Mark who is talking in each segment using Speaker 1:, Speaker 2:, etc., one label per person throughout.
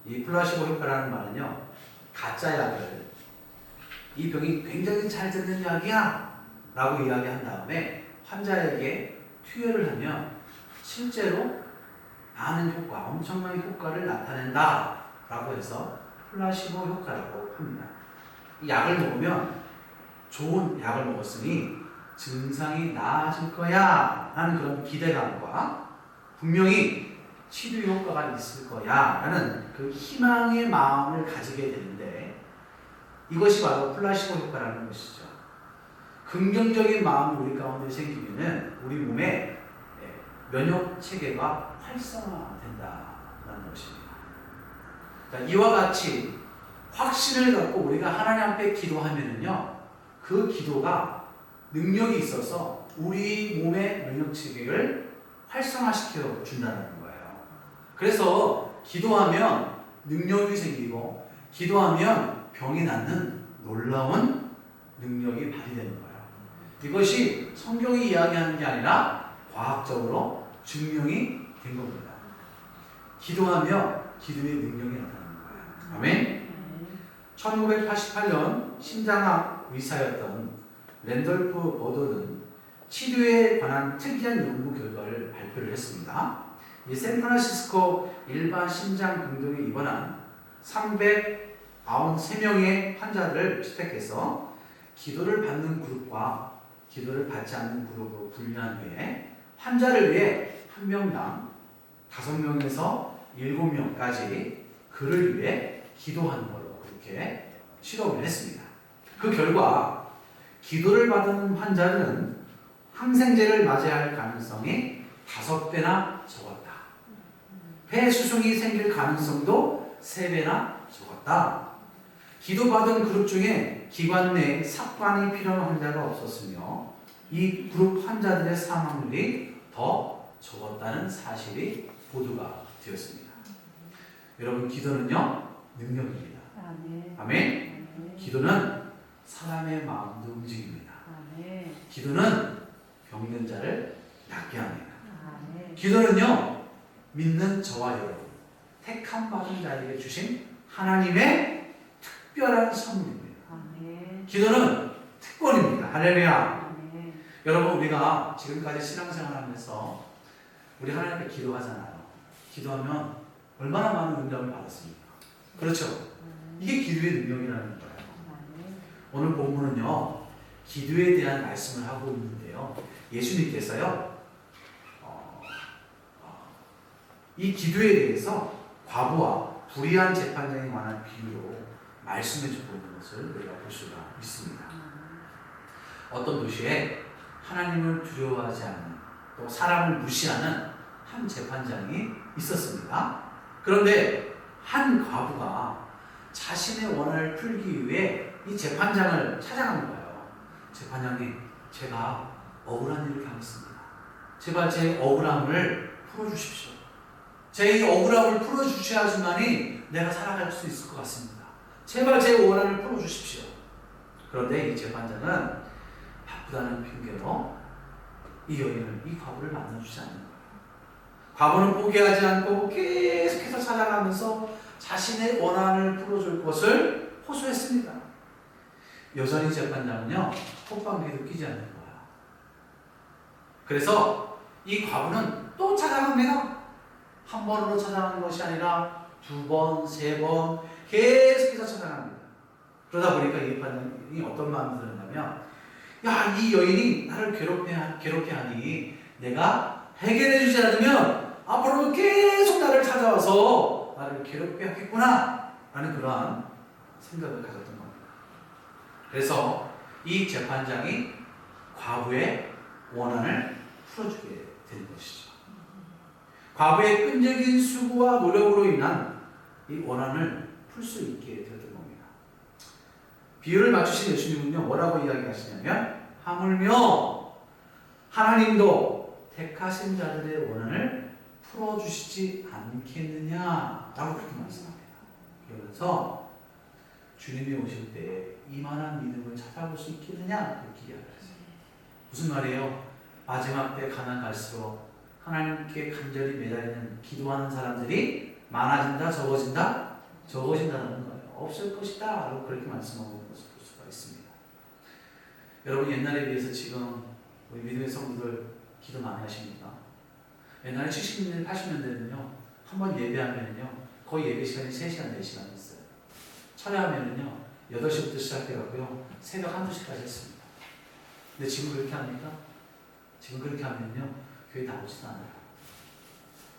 Speaker 1: 이 플라시보 효과라는 말은요, 가짜 약을 이 병이 굉장히 잘 되는 약이야 라고 이야기한 다음에 환자에게 투여를 하면 실제로 많은 효과, 엄청난 효과를 나타낸다 라고 해서 플라시보 효과라고 합니다. 이 약을 먹으면 좋은 약을 먹었으니 증상이 나아질 거야 하는 그런 기대감과 분명히 치료 효과가 있을 거야 라는 그 희망의 마음을 가지게 되는데, 이것이 바로 플라시보 효과라는 것이죠. 긍정적인 마음이 우리 가운데 생기면은 우리 몸에 면역 체계가 활성화된다는 것입니다. 자, 이와 같이 확신을 갖고 우리가 하나님 앞에 기도하면은요, 그 기도가 능력이 있어서 우리 몸의 면역 체계를 활성화시켜 준다는 거예요. 그래서 기도하면 능력이 생기고 기도하면 병이 낫는 놀라운 능력이 발휘되는 거예요. 이것이 성경이 이야기하는 게 아니라 과학적으로 증명이 된 겁니다. 기도하며 기도의 능력이 나타나는 거예요. 아멘. 1988년 심장학 의사였던 랜돌프 버더는 치료에 관한 특이한 연구 결과를 발표를 했습니다. 이 샌프란시스코 일반 심장병동에 입원한 393명의 환자들을 채택해서 기도를 받는 그룹과 기도를 받지 않는 그룹으로 분류한 후에 환자를 위해 한 명당 5명에서 7명까지 그를 위해 기도하는 걸로 그렇게 실험을 했습니다. 그 결과 기도를 받은 환자들은 항생제를 맞이할 가능성이 5배나 적었다. 폐수송이 생길 가능성도 3배나 적었다. 기도받은 그룹 중에 기관 내에 삭관이 필요한 환자가 없었으며 이 그룹 환자들의 사망률이 더 적었다는 사실이 보도가 되었습니다. 여러분, 기도는요, 능력입니다. 아멘. 기도는 사람의 마음도 움직입니다. 기도는 병든 자를 낫게 합니다. 기도는요, 믿는 저와 여러분, 택함 받은 자에게 주신 하나님의 특별한 선물입니다. 기도는 특권입니다. 할렐루야. 여러분, 우리가 지금까지 신앙생활하면서 우리 하나님 앞에 기도하잖아요. 기도하면 얼마나 많은 응답을 받았습니까? 그렇죠? 이게 기도의 능력이라는 거예요. 오늘 본문은요, 기도에 대한 말씀을 하고 있는데요, 예수님께서요, 이 기도에 대해서 과부와 불의한 재판장에 관한 비유로 말씀해 주고 있는 것을 우리가 볼 수가 있습니다. 어떤 도시에 하나님을 두려워하지 않는, 또 사람을 무시하는 한 재판장이 있었습니다. 그런데 한 과부가 자신의 원한을 풀기 위해 이 재판장을 찾아간 거예요. 재판장님, 제가 억울한 일을 당했습니다. 제발 제 억울함을 풀어주십시오. 제 이 억울함을 풀어주셔야지만이 내가 살아갈 수 있을 것 같습니다. 제발 제 원한을 풀어주십시오. 그런데 이 재판장은 바쁘다는 핑계로 이 여인을, 이 과부를 만나주지 않는 거예요. 과부는 포기하지 않고 계속해서 찾아가면서 자신의 원한을 풀어줄 것을 호소했습니다. 여전히 재판장은요, 콧방귀도 끼지 않는 거야. 그래서 이 과부는 또 찾아갑니다. 한 번으로 찾아가는 것이 아니라 2번, 3번 계속해서 찾아갑니다. 그러다 보니까 이 재판장이 어떤 마음이 들었냐면, 야, 이 여인이 나를 괴롭게 하니 내가 해결해 주지 않으면 앞으로도 계속 나를 찾아와서 나를 괴롭게 하겠구나 라는 그러한 생각을 가졌던 겁니다. 그래서 이 재판장이 과부의 원한을 풀어주게 된 것이죠. 과부의 끈질긴 수고와 노력으로 인한 이 원한을 풀 수 있게 되었던 겁니다. 비유를 맞추신 예수님은요, 뭐라고 이야기하시냐면, 하물며 하나님도 택하신 자들의 원한을 풀어주시지 않겠느냐라고 그렇게 말씀합니다. 그러면서 주님이 오실 때 이만한 믿음을 찾아볼 수 있겠느냐 그렇게 이야기했어요. 무슨 말이에요? 마지막 때 가면 갈수록 하나님께 간절히 매달리는 기도하는 사람들이 많아진다, 적어진다? 적어진다는 거예요. 없을 것이다 라고 그렇게 말씀하고 볼 수가 있습니다. 여러분 옛날에 비해서 지금 우리 믿음의 성도들 기도 많이 하십니까? 옛날에 70년대 80년대는요 한번 예배하면요 거의 예배 시간이 3시간 4시간이었어요. 철야하면은요 8시부터 시작해갖고요 새벽 1-2시까지 했습니다. 근데 지금 그렇게 합니까? 지금 그렇게 하면요 교회 나오지도 않아요.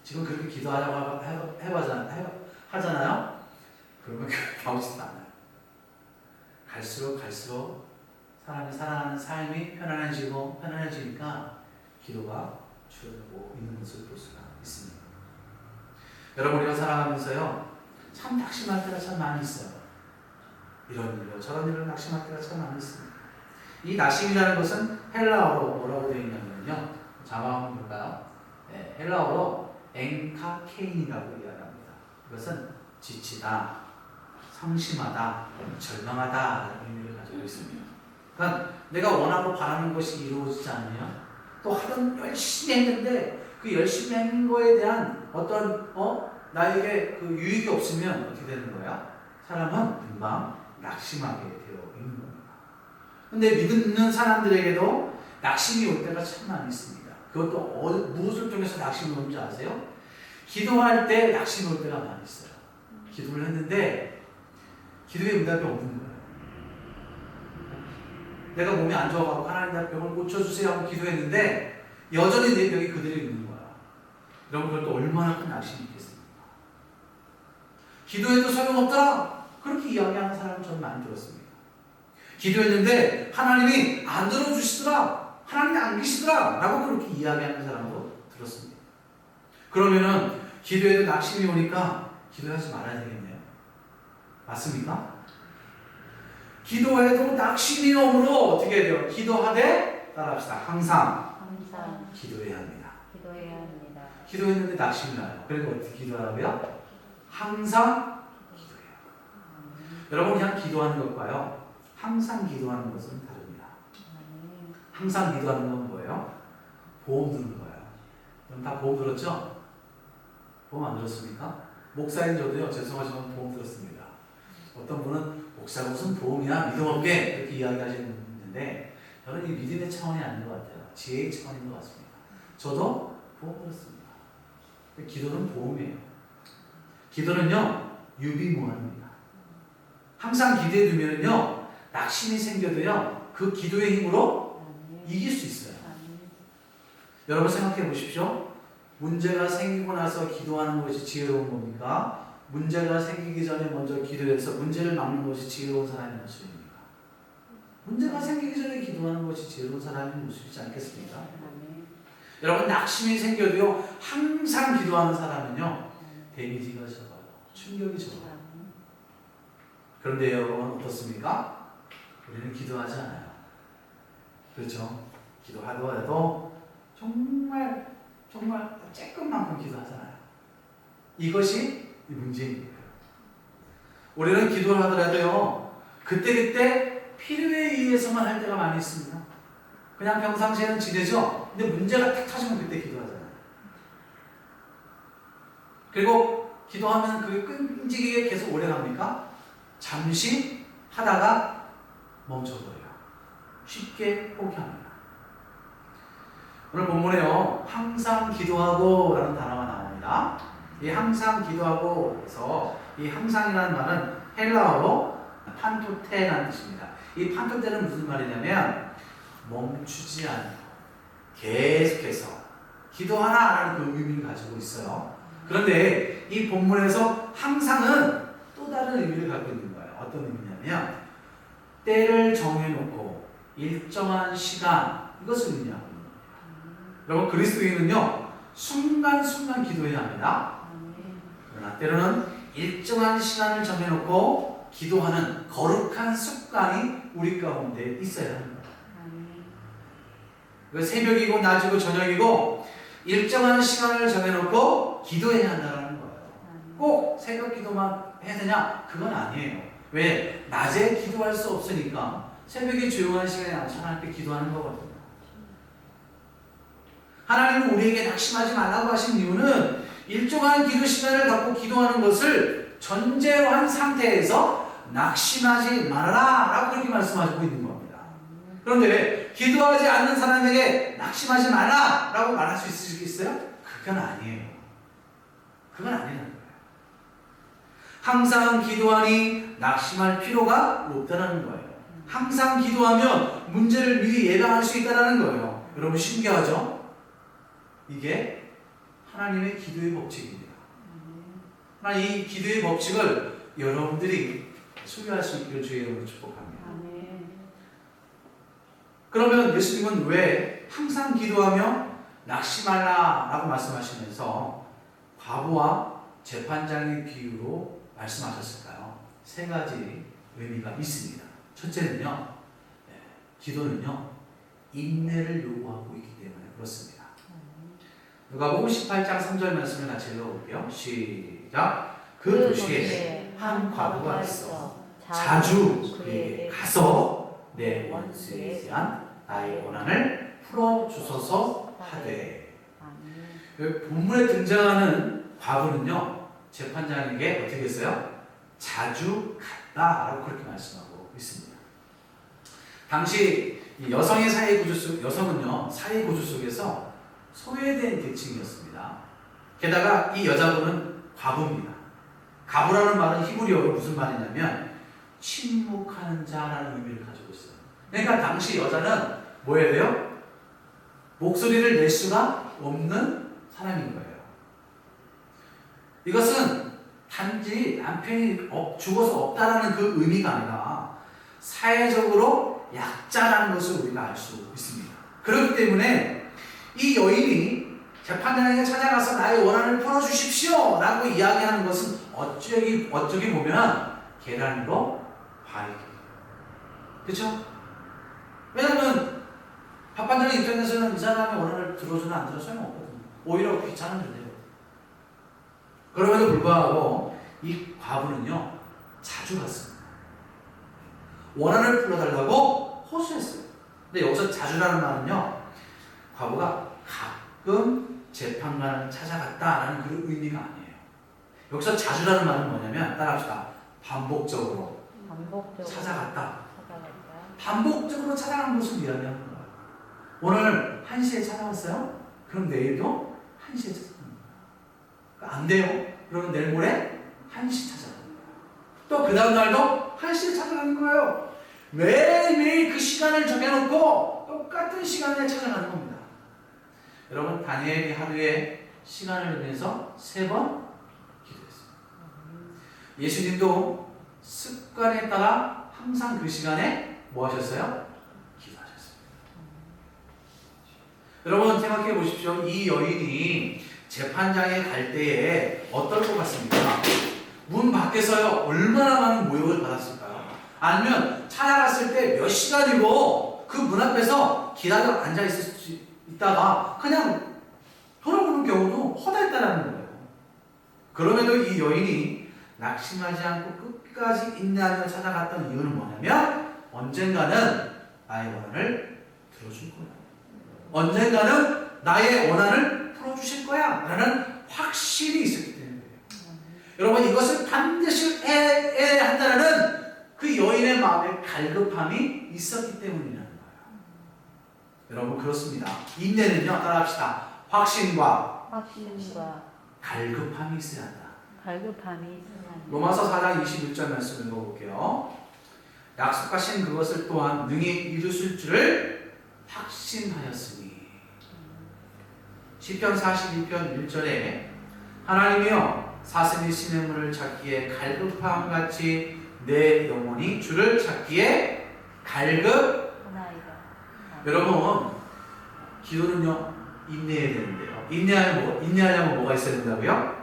Speaker 1: 지금 그렇게 기도하려고 하잖아요? 그러면 교회 나오지도 않아요. 갈수록 사람이 살아가는 삶이 편안해지니까 기도가 줄어들고 있는 것을 볼 수가 있습니다. 여러분 우리가 살아가면서요 참 낙심할 때가 참 많이 있어요. 이런 일로 저런 일로 낙심할 때가 참 많이 있습니다. 이 낙심이라는 것은 헬라어로 뭐라고 되어 있냐면요 자막 한번 볼까요? 네, 헬라어로 엔카케인이라고 이야기합니다. 이것은 지치다, 상심하다, 절망하다 라는 의미를 가지고 있습니다. 그러니까 내가 원하고 바라는 것이 이루어지지 않으면 또 하던 열심히 했는데 그 열심히 한 거에 대한 어떤 나에게 그 유익이 없으면 어떻게 되는 거야? 사람은 금방 낙심하게 되어 있는 겁니다. 근데 믿는 사람들에게도 낙심이 올 때가 참 많이 있습니다. 그것도 무엇을 통해서 낙심이 오는지 아세요? 기도할 때 낙심이 올 때가 많이 있어요. 기도를 했는데 기도에 응답이 없는 거예요. 내가 몸이 안 좋아가고 하나님 나 병을 고쳐주세요 하고 기도했는데 여전히 내 병이 그대로 있는 거야. 여러분 그것도 얼마나 큰 낙심이 있겠습니까? 기도해도 소용없더라 그렇게 이야기하는 사람을 저는 많이 들었습니다. 기도했는데 하나님이 안 들어주시더라, 하나님이 안 계시더라 라고 그렇게 이야기하는 사람도 들었습니다. 그러면은 기도에도 낙심이 오니까 기도하지 말아야 되겠네요. 맞습니까? 기도해도 낙심이 오므로 어떻게 해야 돼요? 기도하되 따라합시다. 항상 기도해야 합니다. 기도했는데 낙심이 나요. 그리고 어떻게 기도하라고요? 항상 기도해요. 여러분 그냥 기도하는 것과요 항상 기도하는 것은 다릅니다. 항상 기도하는 건 뭐예요? 보험 드는 거예요. 여러분 다 보험 들었죠? 보험 안 들었습니까? 목사인 저도요 죄송하지만 보험 들었습니다. 어떤 분은 목사가 무슨 보험이야 믿음 없게 이렇게 이야기하시는데 저는 이 믿음의 차원이 아닌 것 같아요. 지혜의 차원인 것 같습니다. 저도 보험 들었습니다. 기도는 보험이에요. 기도는요 유비무환입니다. 항상 기도해 두면은요 낙심이 생겨도요 그 기도의 힘으로 이길 수 있어요. 여러분 생각해 보십시오. 문제가 생기고 나서 기도하는 것이 지혜로운 겁니까? 문제가 생기기 전에 먼저 기도해서 문제를 막는 것이 지혜로운 사람의 모습입니까? 문제가 생기기 전에 기도하는 것이 지혜로운 사람의 모습이지 않겠습니까? 여러분 낙심이 생겨도요 항상 기도하는 사람은요 데미지가 적어요. 충격이 적어요. 그런데 여러분 어떻습니까? 우리는 기도하지 않아요. 그렇죠? 기도하더라도 정말 조금만큼 기도하잖아요. 이것이 문제인 거예요. 우리는 기도를 하더라도요 그때 필요에 의해서만 할 때가 많이 있습니다. 그냥 평상시에는 지내죠. 근데 문제가 탁 터지면 그때 기도하잖아요. 그리고 기도하면 그게 끈질기게 계속 오래 갑니까? 잠시 하다가 멈춰버려요. 쉽게 포기합니다. 오늘 본문에요 항상 기도하고 라는 단어가 나옵니다. 이 항상 기도하고 해서 이 항상이라는 말은 헬라어로 판토테라는 뜻입니다. 이 판토테는 무슨 말이냐면 멈추지 않고 계속해서 기도하라라는 그 의미를 가지고 있어요. 그런데 이 본문에서 항상은 또 다른 의미를 갖고 있는 거예요. 어떤 의미냐면 때를 정해놓고 일정한 시간 이것을 의미하고 있는 거예요. 여러분 그리스도인은요 순간순간 기도해야 합니다. 그러나 때로는 일정한 시간을 정해놓고 기도하는 거룩한 습관이 우리 가운데 있어야 합니다. 새벽이고 낮이고 저녁이고 일정한 시간을 정해놓고 기도해야 한다는 거예요. 꼭 새벽 기도만 해야 되냐? 그건 아니에요. 왜? 낮에 기도할 수 없으니까 새벽에 조용한 시간에 하나님께 기도하는 거거든요. 하나님은 우리에게 낙심하지 말라고 하신 이유는 일정한 기도 시간을 갖고 기도하는 것을 전제한 상태에서 낙심하지 말아라 라고 그렇게 말씀하고 있는 겁니다. 그런데 기도하지 않는 사람에게 낙심하지 마라 라고 말할 수 있으시겠어요? 그건 아니에요. 그건 아니라는 거예요. 항상 기도하니 낙심할 필요가 없다는 거예요. 항상 기도하면 문제를 미리 예방할 수 있다는 거예요. 여러분 신기하죠? 이게 하나님의 기도의 법칙입니다. 하나님 이 기도의 법칙을 여러분들이 소유할 수 있기를 주의 이름으로 축복합니다. 그러면 예수님은 왜 항상 기도하며 낙심하라 라고 말씀하시면서 과부와 재판장의 비유로 말씀하셨을까요? 세 가지 의미가 있습니다. 첫째는요, 기도는요, 인내를 요구하고 있기 때문에 그렇습니다. 누가복음 18장 3절 말씀을 같이 읽어볼게요. 시작. 그 도시에 한 과부가 있어 자주 그에게 가서 내 원수에 대한 나의 원한을 풀어주소서 하되. 본문에 등장하는 과부는요, 재판장에게 어떻게 했어요? 자주 갔다라고 그렇게 말씀하고 있습니다. 당시 여성의 사회 구조 속, 여성은요, 사회 구조 속에서 소외된 계층이었습니다. 게다가 이 여자분은 과부입니다. 과부라는 말은 히브리어로 무슨 말이냐면 침묵하는 자라는 의미를 가지고 있어요. 그러니까 당시 여자는 뭐 해야 돼요? 목소리를 낼 수가 없는 사람인 거예요. 이것은 단지 남편이 죽어서 없다라는 그 의미가 아니라 사회적으로 약자라는 것을 우리가 알 수 있습니다. 그렇기 때문에 이 여인이 재판장에게 찾아가서 나의 원한을 풀어주십시오 라고 이야기하는 것은 어쩌기 보면 계란으로 과일이에요. 그렇죠? 왜냐하면 재판장의 입장에서는 이 사람의 원한을 들어주나 안 들어주나 소용없거든요. 오히려 귀찮은 문제예요. 그럼에도 불구하고 이 과부는요, 자주 갔습니다. 원한을 풀어달라고 호소했어요. 근데 여기서 자주라는 말은요, 과부가 가끔 재판관을 찾아갔다라는 그런 의미가 아니에요. 여기서 자주라는 말은 뭐냐면, 따라합시다. 반복적으로 찾아갔다. 반복적으로 찾아간 것을 이야기하는 거예요. 오늘 1시에 찾아왔어요? 그럼 내일도 1시에 찾아갑니다. 그러니까 안 돼요. 그러면 내일 모레 1시 찾아갑니다. 또 그 다음 날도 1시에 찾아가는 거예요. 매일매일 그 시간을 정해놓고 똑같은 시간에 찾아가는 겁니다. 여러분, 다니엘이 하루에 시간을 내서 3번 기도했어요. 예수님도 습관에 따라 항상 그 시간에 뭐 하셨어요? 기도하셨어요. 여러분 생각해 보십시오. 이 여인이 재판장에 갈 때에 어떨 것 같습니까? 문 밖에서요, 얼마나 많은 모욕을 받았을까요? 아니면 찾아갔을 때 몇 시간이고 그 문 앞에서 기다려 앉아 있다가 그냥 돌아보는 경우도 허다했다는 거예요. 그럼에도 이 여인이 낙심하지 않고 끝까지 인내하며 찾아갔던 이유는 뭐냐면, 언젠가는 나의 원한을 들어줄 거야. 언젠가는 나의 원한을 풀어주실 거야 라는 확신이 있었기 때문이에요. 여러분, 이것을 반드시 해야 한다는 그 여인의 마음에 갈급함이 있었기 때문이라는 거예요. 여러분, 그렇습니다. 인내는요, 따라합시다. 확신과 갈급함이 있어야 한다. 로마서 4장 21절 말씀 읽어볼게요. 약속하신 그것을 또한 능히 이루실 줄을 확신하였으니. 시편 42편 1절에 하나님이여 사슴이 시냇물을 찾기에 갈급함같이 내 영혼이 주를 찾기에 갈급하나이다. 여러분, 기도는요, 인내해야 되는데요. 인내하려면 뭐가 있어야 된다고요?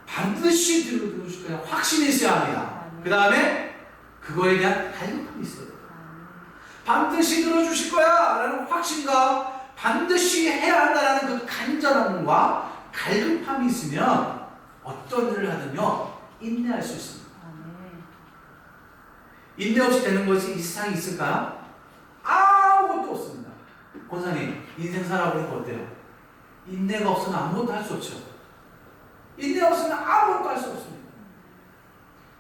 Speaker 1: 반드시 들어주실 거예요. 확신이 있어야 합니다. 그 다음에 그거에 대한 갈급함이 있어야 돼요. 반드시 들어주실 거야 라는 확신과 반드시 해야 한다는 그 간절함과 갈급함이 있으면 어떤 일을 하든요, 인내할 수 있습니다. 인내 없이 되는 것이 이 세상에 있을까요? 아무것도 없습니다. 권사님, 인생 살아보니까 어때요? 인내가 없으면 아무것도 할 수 없죠. 인내 없으면 아무것도 할 수 없습니다.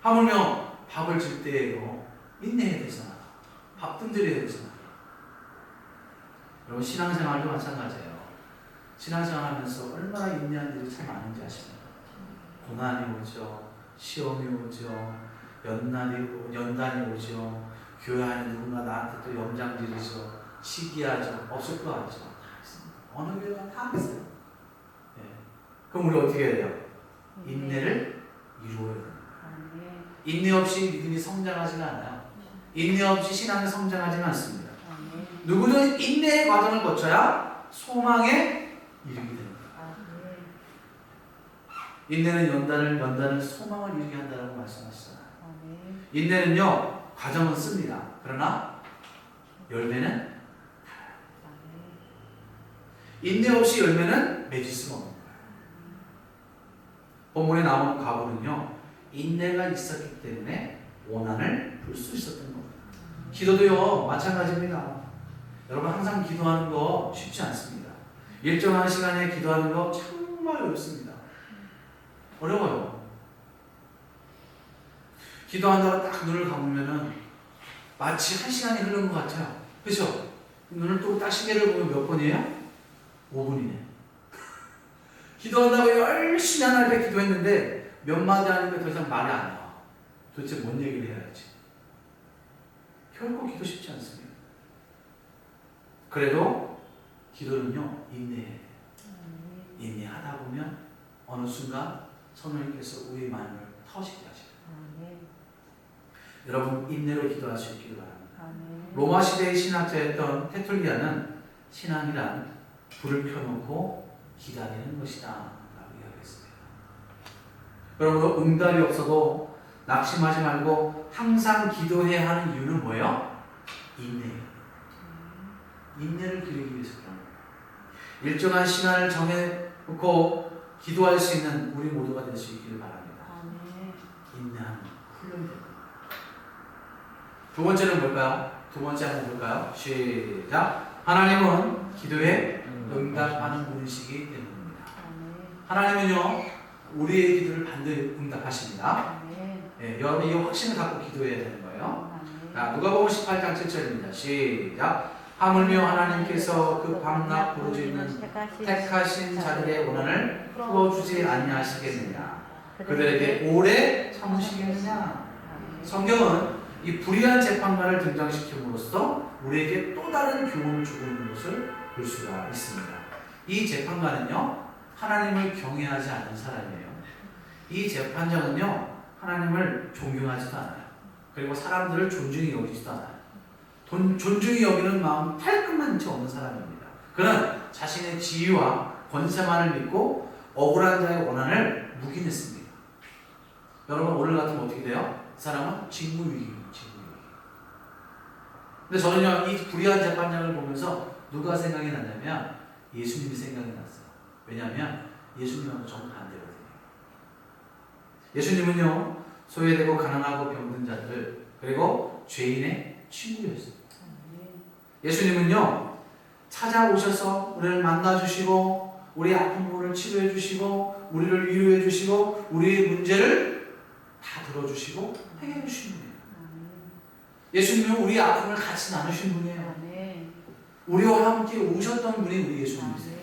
Speaker 1: 하물며 밥을 줄 때에도 인내해야 되잖아. 밥 뜸들여야 되잖아. 여러분 신앙생활도 마찬가지예요. 신앙생활 하면서 얼마나 인내한 일이 참 많은지 아십니까? 고난이 오죠. 시험이 오죠. 연단이 오죠. 교회 안에 누군가 나한테 또 염장지르죠. 시기하죠. 없을 거 같죠. 다 있습니다. 어느 교회가 다 있어요. 네. 그럼 우리 어떻게 해야 돼요? 인내를 이루어야 돼요. 인내 없이 믿음이 성장하지가 않아요. 인내 없이 신앙이 성장하지는 않습니다. 누구든 인내의 과정을 거쳐야 소망에 이르게 됩니다. 인내는 연단을 소망을 이루게 한다고 말씀하시잖아요. 인내는요 과정은 씁니다. 그러나 열매는 인내 없이 열매는 맺을 수가 없는 거예요. 본문에 나오는 가보는요 인내가 있었기 때문에 원한을 풀 수 있었던 겁니다. 기도도요 마찬가지입니다. 여러분 항상 기도하는 거 쉽지 않습니다. 일정한 시간에 기도하는 거 정말 어렵습니다. 어려워요. 기도한다고 딱 눈을 감으면은 마치 1시간이 흐른 것 같아요. 그렇죠? 눈을 뜨고 딱 시계를 보면 몇 분이에요? 5분이네. 기도한다고 열심히 하나님께 기도했는데 몇 마디 하니까 더 이상 말이 안 나와. 도대체 뭔 얘기를 해야 할지. 결코 기도 쉽지 않습니다. 그래도 기도는요 인내해야 돼요. 인내하다 보면 어느 순간 성령님께서 우리의 마음을 터시게 하시고 여러분 인내로 기도할 수 있기를 바랍니다. 로마 시대의 신학자였던 테툴리아는 신앙이란 불을 켜놓고 기다리는 것이다 라고 이야기했습니다. 여러분 응답이 없어도 낙심하지 말고 항상 기도해야 하는 이유는 뭐예요? 인내예요. 인내를 기르기 위해서 그런 거예요. 일정한 시간을 정해놓고 기도할 수 있는 우리 모두가 될 수 있기를 바랍니다. 인내하는 훈련이 됩니다. 두 번째는 뭘까요? 두 번째 한번 볼까요? 시작! 하나님은 기도에 응답하는 분이시기 때문입니다. 하나님은요 우리의 기도를 반드시 응답하십니다. 네, 여러분 이 확신을 갖고 기도해야 되는 거예요. 자, 누가복음 18장 7절입니다. 시작! 하물며 하나님께서 그 밤낮 부르짖는 택하신 자들의 원한을 풀어주지 아니하시겠느냐? 그들에게 오래 참으시겠느냐? 성경은 이 불의한 재판관을 등장시킴으로써 우리에게 또 다른 교훈을 주고 있는 것을 볼 수가 있습니다. 이 재판관은요 하나님을 경외하지 않는 사람이에요. 이 재판장은요 하나님을 존경하지도 않아요. 그리고 사람들을 존중히 여기지도 않아요. 존중이 여기는 마음 탈끝만 채 없는 사람입니다. 그는 자신의 지위와 권세만을 믿고 억울한 자의 원한을 묵인했습니다. 여러분 오늘 같으면 어떻게 돼요? 그 사람은 직무유기입니다. 근데 저는요 이 불의한 재판장을 보면서 누가 생각이 났냐면 예수님이 생각이 났어요. 왜냐하면 예수님하고 정반대거든요. 예수님은요 소외되고 가난하고 병든 자들 그리고 죄인의 친구였어요. 예수님은요 찾아오셔서 우리를 만나주시고 우리 아픈 부분을 치료해 주시고 우리를 위로해 주시고 우리의 문제를 다 들어주시고 해결해 주시는 분이에요. 예수님은 우리 아픔을 같이 나누신 분이에요. 우리와 함께 오셨던 분이 우리 예수님이세요.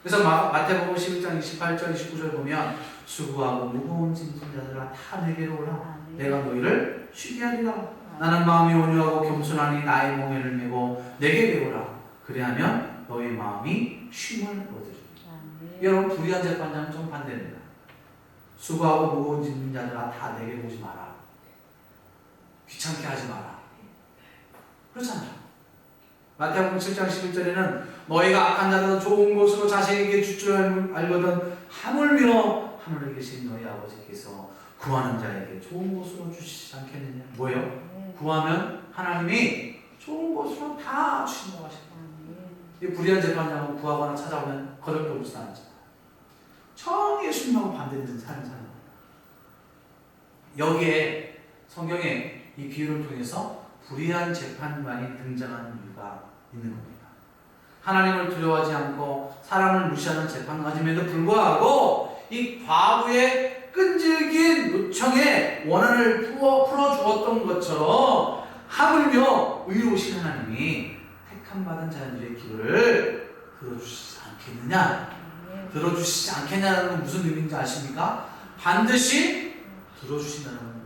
Speaker 1: 그래서 마태복음 11장 28절 29절 보면 수고하고 무거운 짐진 자들아 다 내게로 오라. 내가 너희를 쉬게 하리라. 나는 마음이 온유하고 겸손하니 나의 멍에를 메고 내게 배우라. 그리하면 너희 마음이 쉼을 얻으리라. 여러분 불의한 재판장은 좀 반대입니다. 수고하고 무거운 짐진 자들아 다 내게 오지 마라. 귀찮게 하지 마라. 그렇잖아요. 마태복음 7장 11절에는 너희가 악한 자들은 좋은 것으로 자식에게 줄 줄 알거든 하물며 하늘에 계신 너희 아버지께서 구하는 자에게 좋은 것으로 주시지 않겠느냐. 뭐예요? 구하면 하나님이 좋은 것으로 다 주신다고 하십니다. 이 불의한 재판장은 구하거나 찾아오면 거들떠보지도 않잖아요. 정 예수님하고 반대되는 사는 사람. 여기에 성경에 이 비유를 통해서 불의한 재판관이 등장하는 이유가 있는 겁니다. 하나님을 두려워하지 않고 사람을 무시하는 재판관임에도 불구하고 이 과부의 끈질긴 요청에 인내의 원한을 풀어주었던 것처럼 하물며 의로우신 하나님이 택함 받은 자들의 기도를 들어주시지 않겠느냐? 들어주시지 않겠냐는 건 무슨 의미인지 아십니까? 반드시 들어주신다는 겁니다.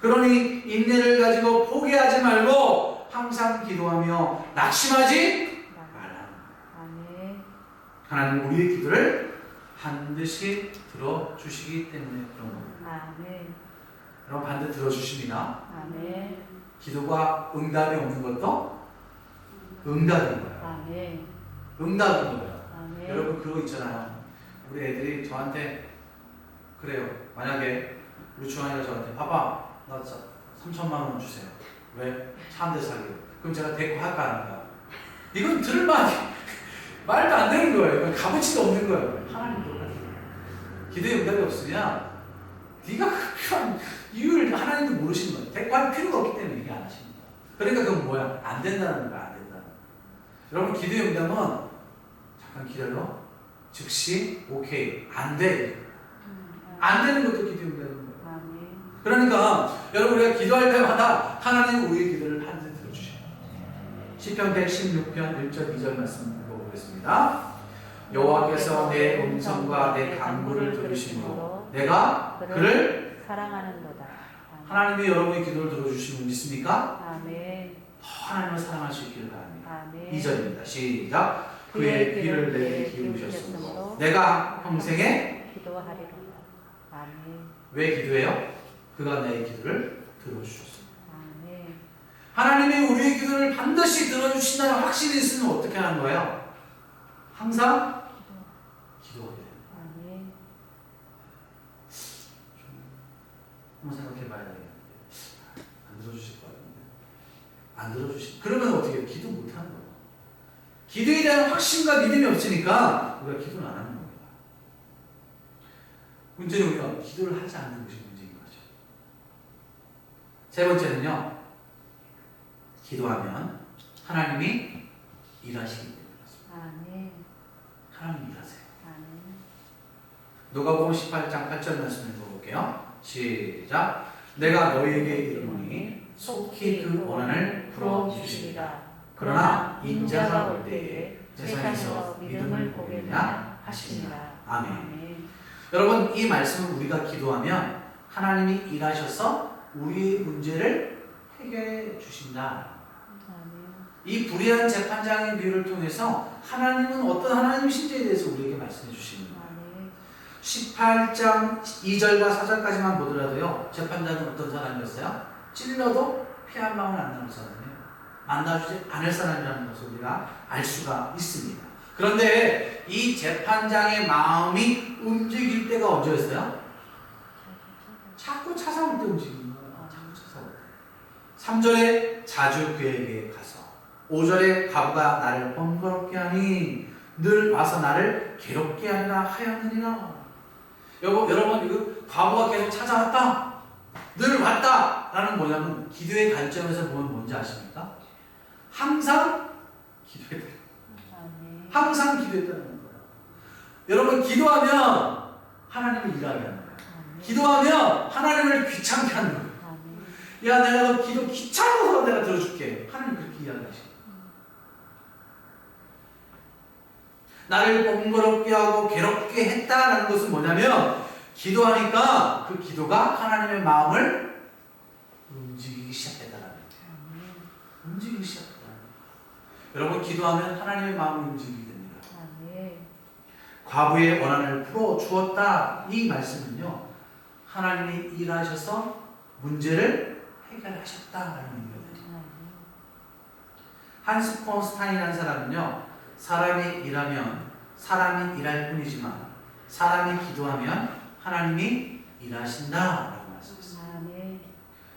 Speaker 1: 그러니 인내를 가지고 포기하지 말고 항상 기도하며 낙심하지 말라. 하나님 우리의 기도를 반드시 들어주시기 때문에 그런 겁니다. 여러분 반드시 들어주십니다. 기도가 응답이 없는 것도 응답인 거예요. 응답인 거예요. 여러분 그거 있잖아요. 우리 애들이 저한테 그래요. 만약에 우리 주환이가 저한테 아빠 나 3천만 원 주세요. 왜? 차 한 대 사기로. 그럼 제가 데리고 할까 안 할까? 이건 들을만 말도 안 되는 거예요. 값어치도 없는 거예요. 하나님 똑같아요. 기도에 응답이 없으냐? 네가 필요한 이유를 하나님도 모르시는 거예요. 데리고 할 필요가 없기 때문에 이게 안 하시는 거예요. 그러니까 그건 뭐야? 안 된다는 거야. 안 된다는 거야. 여러분 기도의 응답은 잠깐 기다려. 즉시 오케이. 안 돼. 안 되는 것도 기도의 응답인 거예요. 그러니까 여러분 우리가 기도할 때마다 하나님 우리의 기도를 반드시 들어주셔요. 시편 116편 1절 2절 말씀 읽어보겠습니다. 여호와께서 내 음성과 내 간구를 들으심으로 내가 그를
Speaker 2: 사랑하는도다.
Speaker 1: 하나님이 여러분의 기도를 들어주시면 믿습니까? 더 하나님을 사랑할 수 있기를 바랍니다. 2절입니다. 시작. 그의 귀를 내게 기울이셨으므로 내가 평생에
Speaker 2: 기도하리로다.
Speaker 1: 왜 기도해요? 그가 내 기도를 들어주셨습니다. 하나님이 우리의 기도를 반드시 들어주신다는 확신이 있으면 어떻게 하는 거예요? 항상 기도하게 돼요. 한번 생각해 봐야 되겠는데 안 들어주실 것 같은데 안 들어주시 그러면 어떻게 해요? 기도 못하는 거예요. 기도에 대한 확신과 믿음이 없으니까 우리가 기도를 안 하는 겁니다. 문제는 우리가 기도를 하지 않는 것이 문제인 거죠. 세 번째는요, 기도하면 하나님이 일하시기 때문에 그렇습니다. 하나님이 일하세요. 누가복음 18장 8절 말씀을 읽어볼게요. 시작. 내가 너희에게 이르노니 속히 그 원한을 풀어주시리라. 그러나 인자가 올 때에 세상에서 믿음을 보겠냐 하시니라. 아멘. 여러분 이 말씀을 우리가 기도하면 하나님이 일하셔서 우리의 문제를 해결해 주신다. 이 불의한 재판장의 비유를 통해서 하나님은 어떤 하나님이신지에 대해서 우리에게 말씀해 주시는 거예요. 18장 2절과 4절까지만 보더라도요, 재판장은 어떤 사람이었어요? 찔러도 피 한 방울 안 나는 사람이에요. 만나주지 않을 사람이라는 것을 우리가 알 수가 있습니다. 그런데 이 재판장의 마음이 움직일 때가 언제였어요? 자꾸 찾아올 때 움직이는 거예요. 자꾸 찾아올 때. 3절에 자주 그에게 가서 5절에 가부가 나를 번거롭게 하니 늘 와서 나를 괴롭게 하리라 하였느니라. 여러분 이거 과부가 계속 찾아왔다, 늘 왔다 라는 뭐냐면 기도의 관점에서 보면 뭔지 아십니까? 항상 기도했다. 항상 기도했다는 거예요. 여러분 기도하면 하나님을 일하게 하는 거예요. 기도하면 하나님을 귀찮게 하는 거예요. 야 내가 너 기도 귀찮아서 내가 들어줄게. 하나님 그렇게 이야기하시고 나를 번거롭게 하고 괴롭게 했다라는 것은 뭐냐면 기도하니까 그 기도가 하나님의 마음을 움직이기 시작했다라는 거예요. 움직이기 시작했다. 여러분 기도하면 하나님의 마음을 움직이게 됩니다. 과부의 원한을 풀어 주었다. 이 말씀은요, 하나님이 일하셔서 문제를 해결하셨다라는 의미거든요. 한스 콘스타인이라는 사람은요, 사람이 일하면 사람이 일할 뿐이지만 사람이 기도하면 하나님이 일하신다라고 말씀했습니다.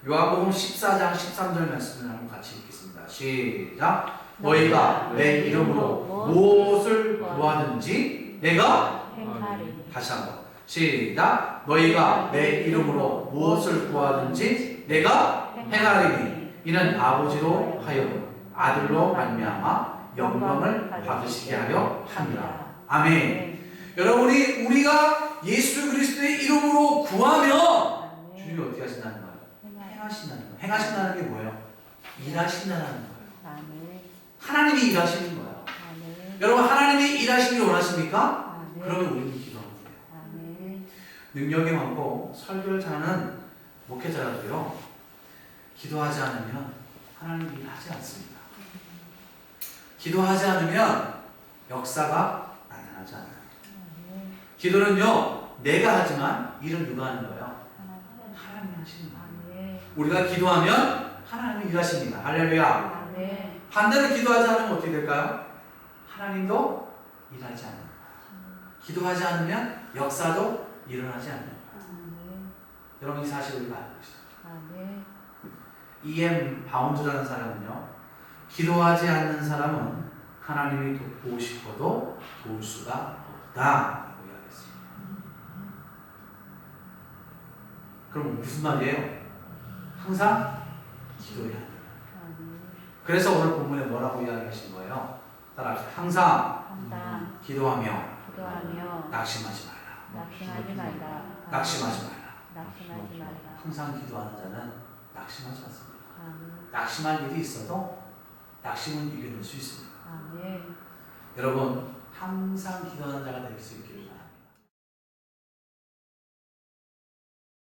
Speaker 1: 요한복음 14장 13절 말씀을 한번 같이 읽겠습니다. 시작. 너희가 내 이름으로 무엇을 구하든지 내가
Speaker 2: 행하리.
Speaker 1: 다시 한번 시작. 너희가 내 이름으로 무엇을 구하든지 내가 행하리니 이는 아버지로 하여 아들로 말미암아 영광을 받으시게 하려 함이라. 아멘. 여러분이 우리가 예수 그리스도의 이름으로 구하면 주님이 어떻게 일하신다는 거예요.
Speaker 2: 아멘.
Speaker 1: 하나님이 일하시는 거예요.
Speaker 2: 아멘.
Speaker 1: 여러분 하나님이 일하시길 원하십니까?
Speaker 2: 아멘.
Speaker 1: 그러면 우리는 기도하면 돼요.
Speaker 2: 아멘.
Speaker 1: 능력이 많고 설교를 잘하는 목회자라도요. 기도하지 않으면 하나님이 일하지 않습니다. 기도하지 않으면 역사가 나타나지 않아요.
Speaker 2: 아멘.
Speaker 1: 기도는요. 내가 하지만 일은 누가 하는 거예요? 하나님이 하시는 거예요.
Speaker 2: 아멘.
Speaker 1: 우리가 기도하면 하나님이 일하십니다. 할렐루야.
Speaker 2: 아멘.
Speaker 1: 반대로 기도하지 않으면 어떻게 될까요? 하나님도 일하지 않아요. 기도하지 않으면 역사도 일어나지 않아요.
Speaker 2: 아멘.
Speaker 1: 여러분 이 사실을 우리가 알고 있어요.
Speaker 2: 아멘.
Speaker 1: E.M. 바운드라는 사람은요. 기도하지 않는 사람은 하나님이 돕고 싶어도 도울 수가 없다라고 이야기했습니다. 그럼 무슨 말이에요? 항상 기도해야 합니다.
Speaker 2: 아멘.
Speaker 1: 그래서 오늘 본문에 뭐라고 이야기하신 거예요? 따라합시다. 항상
Speaker 2: 항상
Speaker 1: 기도하며
Speaker 2: 기도하며
Speaker 1: 낙심하지 말라.
Speaker 2: 낙심하지 말라.
Speaker 1: 낙심하지 말라.
Speaker 2: 낙심하지 말라.
Speaker 1: 항상 기도하는 자는 낙심하지 않습니다.
Speaker 2: 아멘.
Speaker 1: 낙심할 일이 있어도 낙심은 이겨낼 수 있습니다.
Speaker 2: 아멘.
Speaker 1: 여러분 항상 기도하는 자가 될 수 있기를